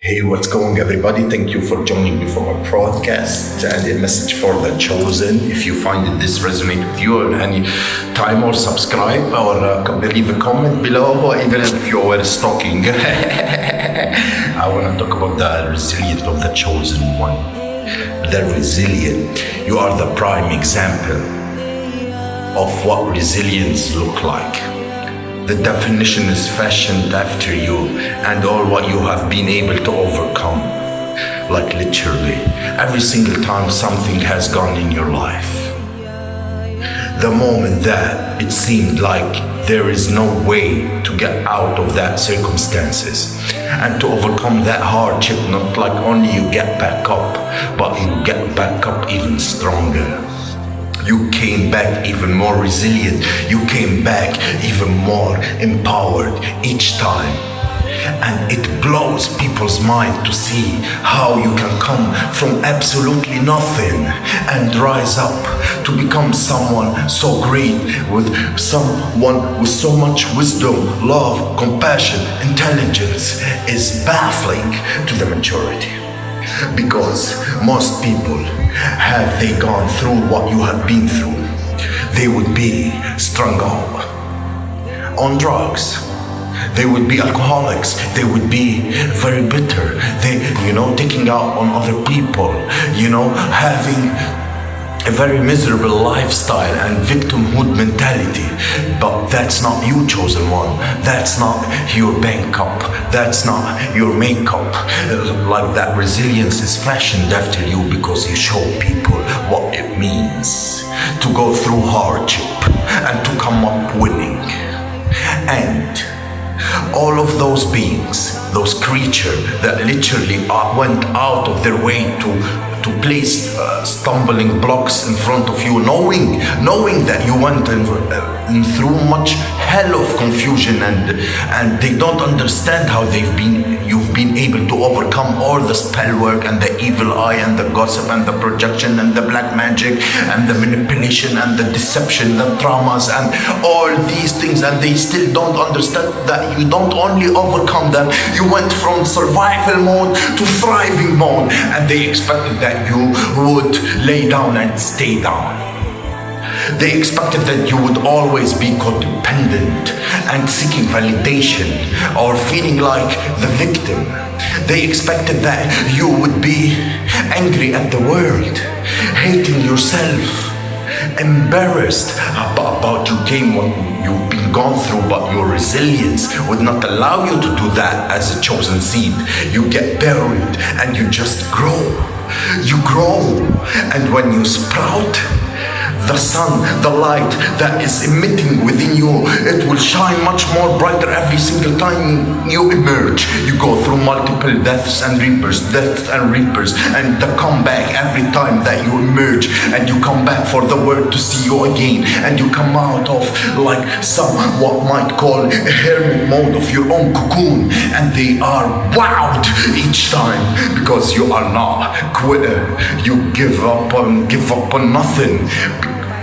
Hey, what's going everybody? Thank you for joining me for my podcast and a message for the chosen. If you find this resonate with you at any time, or subscribe or leave a comment below, or even if you were stalking. I want to talk about the resilience of the chosen one. The resilient. You are the prime example of what resilience look like. The definition is fashioned after you and all what you have been able to overcome. Like literally, every single time something has gone in your life. The moment that it seemed like there is no way to get out of that circumstances and to overcome that hardship, not like only you get back up, but you get back up even stronger. You came back even more resilient. You came back even more empowered each time. And it blows people's mind to see how you can come from absolutely nothing and rise up to become someone so great, with someone with so much wisdom, love, compassion, intelligence. Is baffling to the majority. Because most people, have they gone through what you have been through, they would be strung up on drugs. They would be alcoholics. They would be very bitter. Taking out on other people, having a very miserable lifestyle and victimhood mentality. But that's not you, chosen one. That's not your bank up. That's not your makeup. Like that resilience is fashioned after you because you show people what it means to go through hardship and to come up winning. And all of those beings, those creatures that literally went out of their way to place stumbling blocks in front of you, knowing that you went in through much hell of confusion, and they don't understand how you've been able to overcome all the spell work and the evil eye and the gossip and the projection and the black magic and the manipulation and the deception, the traumas and all these things, and they still don't understand that you don't only overcome them, you went from survival mode to thriving mode, and they expected that you would lay down and stay down. They expected that you would always be codependent and seeking validation or feeling like the victim. They expected that you would be angry at the world, hating yourself, embarrassed about you came what you've been gone through, but your resilience would not allow you to do that as a chosen seed. You get buried and you just grow. You grow, and when you sprout, the sun, the light that is emitting within you, it will shine much more brighter every single time you emerge. You go through multiple deaths and rebirths, and the comeback every time that you emerge, and you come back for the world to see you again, and you come out of like some what might call a hermit mode of your own cocoon, and they are wowed each time because you are not a quitter. You give up on nothing.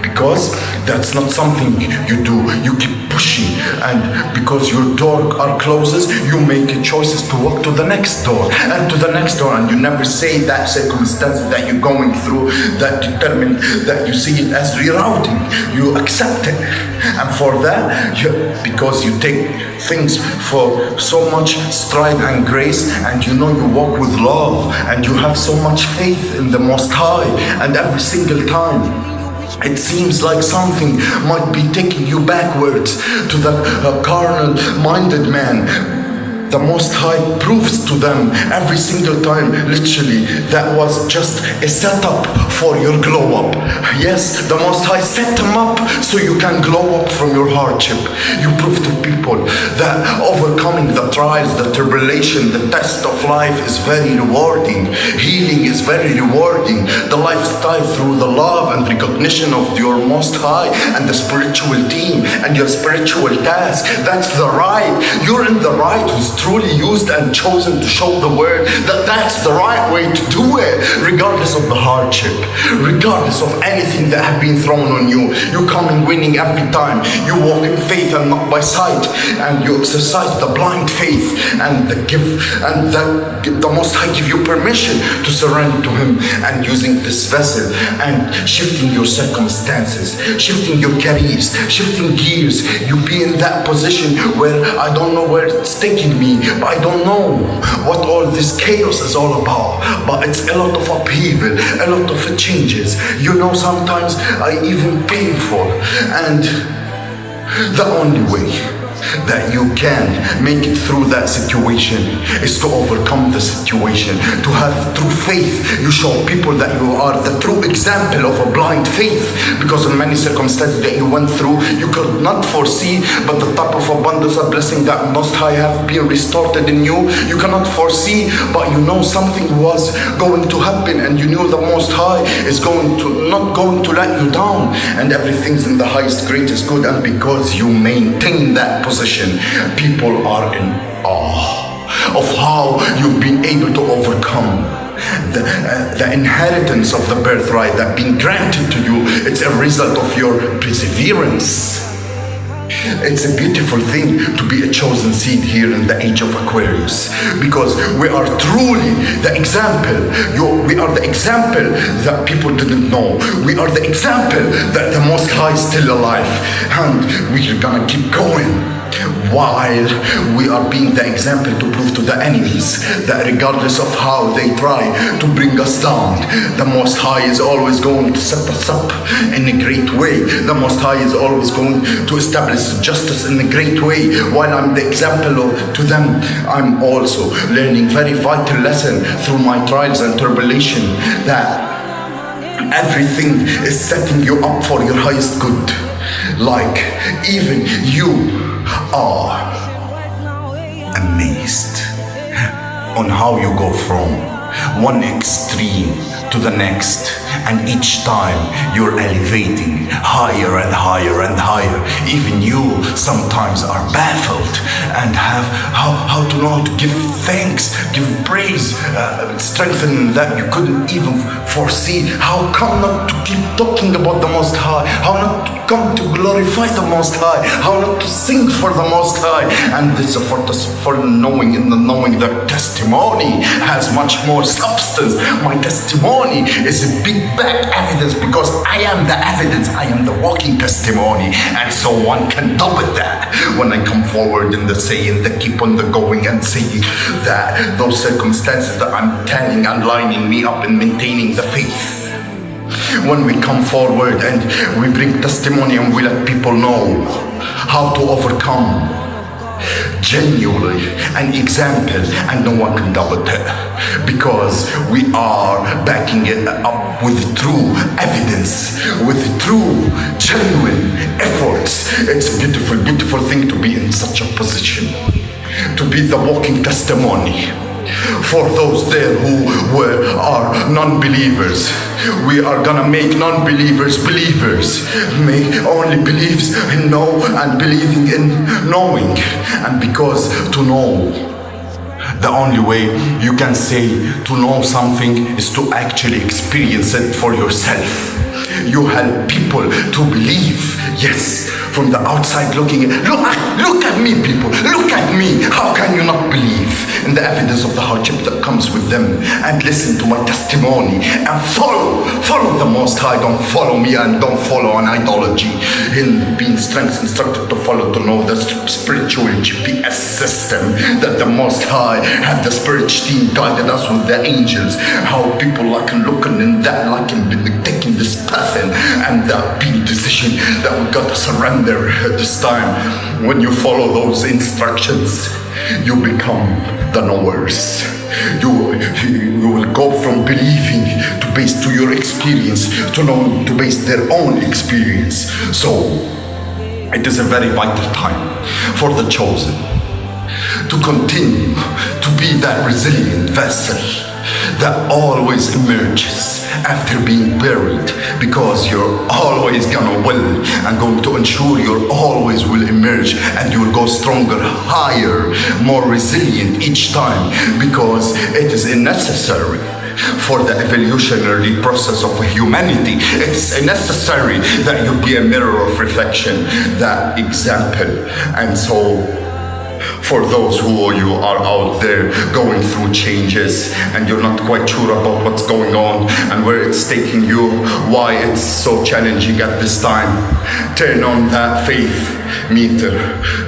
Because that's not something you do. You keep pushing, and because your door are closes, you make choices to walk to the next door and to the next door, and you never say that circumstance that you're going through that determined that you see it as rerouting. You accept it, and for that, because you take things for so much stride and grace, and you walk with love, and you have so much faith in the Most High, and every single time it seems like something might be taking you backwards to the carnal-minded man. The Most High proves to them every single time, literally, that was just a setup for your glow up. Yes, the Most High set them up so you can glow up from your hardship. You prove to people that overcoming the trials, the tribulation, the test of life is very rewarding. Healing is very rewarding. The lifestyle through the love and recognition of your Most High and the spiritual team and your spiritual task, that's the right. You're in the right who's truly used and chosen to show the world that that's the right way to do it, regardless of the hardship, regardless of anything that have been thrown on you. You come in winning every time. You walk in faith and not by sight, and you exercise the blind faith, and the Most High give you permission to surrender to Him, and using this vessel and shifting your circumstances, shifting your careers, shifting gears. You be in that position where I don't know where it's taking me, but I don't know what all this chaos is all about, but it's a lot of upheaval, a lot of changes, sometimes I even painful, and the only way that you can make it through that situation is to overcome the situation, to have true faith. You show people that you are the true example of a blind faith, because in many circumstances that you went through, you could not foresee, but the type of abundance of blessing that Most High have been restored in you, you cannot foresee, but something was going to happen, and you knew the Most High is not going to let you down, and everything's in the highest, greatest good, and because you maintain that position, people are in awe of how you've been able to overcome the inheritance of the birthright that been granted to you. It's a result of your perseverance. It's a beautiful thing to be a chosen seed here in the age of Aquarius, because we are truly the example. We are the example that people didn't know. We are the example that the Most High is still alive, and we're gonna keep going while we are being the example to prove to the enemies that regardless of how they try to bring us down, the Most High is always going to set us up in a great way. The Most High is always going to establish justice in a great way. While I'm the example to them, I'm also learning very vital lesson through my trials and tribulation, that everything is setting you up for your highest good. Like even you are amazed on how you go from one extreme to the next, and each time you're elevating higher and higher and higher. Even you sometimes are baffled and have how to know how to give thanks, give praise, strengthen that you couldn't even foresee. How come not to keep talking about the Most High? How not to come to glorify the Most High? How not to sing for the Most High? And this is for knowing, in the knowing that testimony has much more substance. My testimony is a big bad evidence, because I am the evidence. I am the walking testimony, and so one can double that when I come forward in the saying, that keep on the going and saying that those circumstances that I'm telling and lining me up and maintaining the faith. When we come forward and we bring testimony and we let people know how to overcome, genuinely an example, and no one can double that, because we are backing it up with true evidence, with true genuine efforts. It's a beautiful, beautiful thing to be in such a position, to be the walking testimony. For those there who are non-believers, we are gonna make non-believers believers. Make only believes in know and believing in knowing. And because to know, the only way you can say to know something is to actually experience it for yourself. You help people to believe. Yes, from the outside looking, look at me, people, look at me. How can you not believe in the evidence of the hardship that comes with them? And listen to my testimony and follow the Most High. Don't follow me and don't follow an ideology. In being instructed to follow, to know the spiritual GPS system that the Most High have the spirit team guided us with the angels. How people like looking in that, like taking this path and that being decision that we got to surrender this time. When you follow those instructions, you become the knowers. You will go from believing to base to your experience, to know to base their own experience. So it is a very vital time for the chosen to continue to be that resilient vessel, that always emerges after being buried, because you're always gonna will and going to ensure you always will emerge, and you will go stronger, higher, more resilient each time, because it is necessary for the evolutionary process of humanity. It's necessary that you be a mirror of reflection, that example. And so for those who you are out there going through changes and you're not quite sure about what's going on and where it's taking you, why it's so challenging at this time, turn on that faith meter,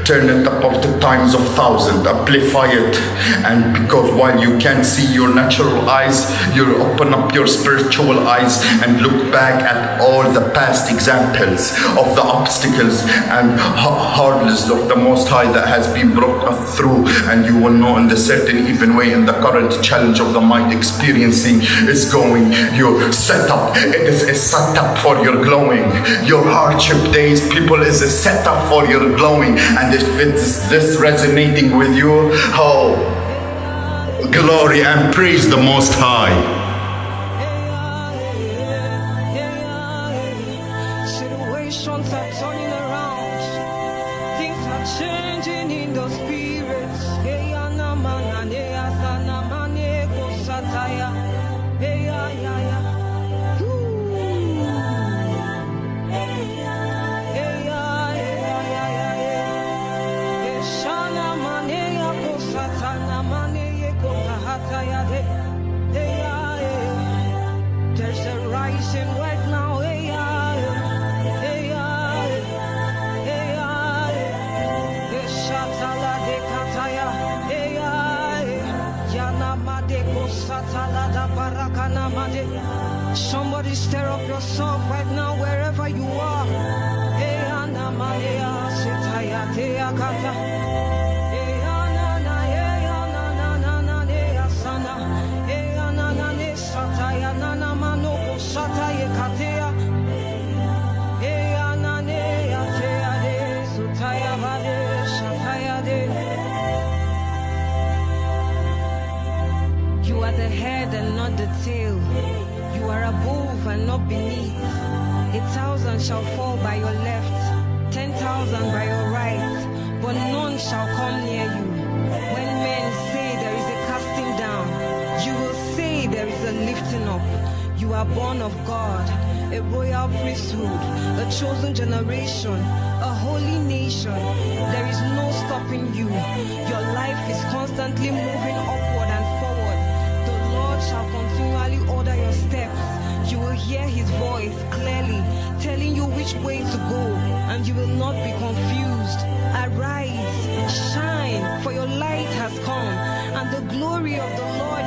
turn it up to times of 1,000, amplify it. And because while you can't see your natural eyes, you open up your spiritual eyes and look back at all the past examples of the obstacles and hardness of the Most High that has been brought us through, and you will know in the certain even way in the current challenge of the mind experiencing is going, your setup, it is a setup for your glowing. Your hardship days, people, is a setup for your glowing. And if it's this resonating with you, oh, glory and praise the Most High. Situations are turning around, things are changing in the spirits. Hey, ana mana ne asana mane ko sataya. Hey, ya ya ya. Hey, ya ya ya ya ya. Shana mane ya ko satana mane ye ko hataya de. Hey, ya ya. There's a rising right now. Hey, ya ya. Somebody stir up yourself right now wherever you are. You are the head and not the tail. You are above and not beneath. 1,000 shall fall by your left, 10,000 by your right, but none shall come near you. When men say there is a casting down, you will say there is a lifting up. You are born of God, a royal priesthood, a chosen generation, a holy nation. There is no stopping you. Your life is constantly moving upward and forward. The Lord shall continually order your steps. You will hear his voice clearly, telling you which way to go, and you will not be confused. Arise, shine, for your light has come, and the glory of the Lord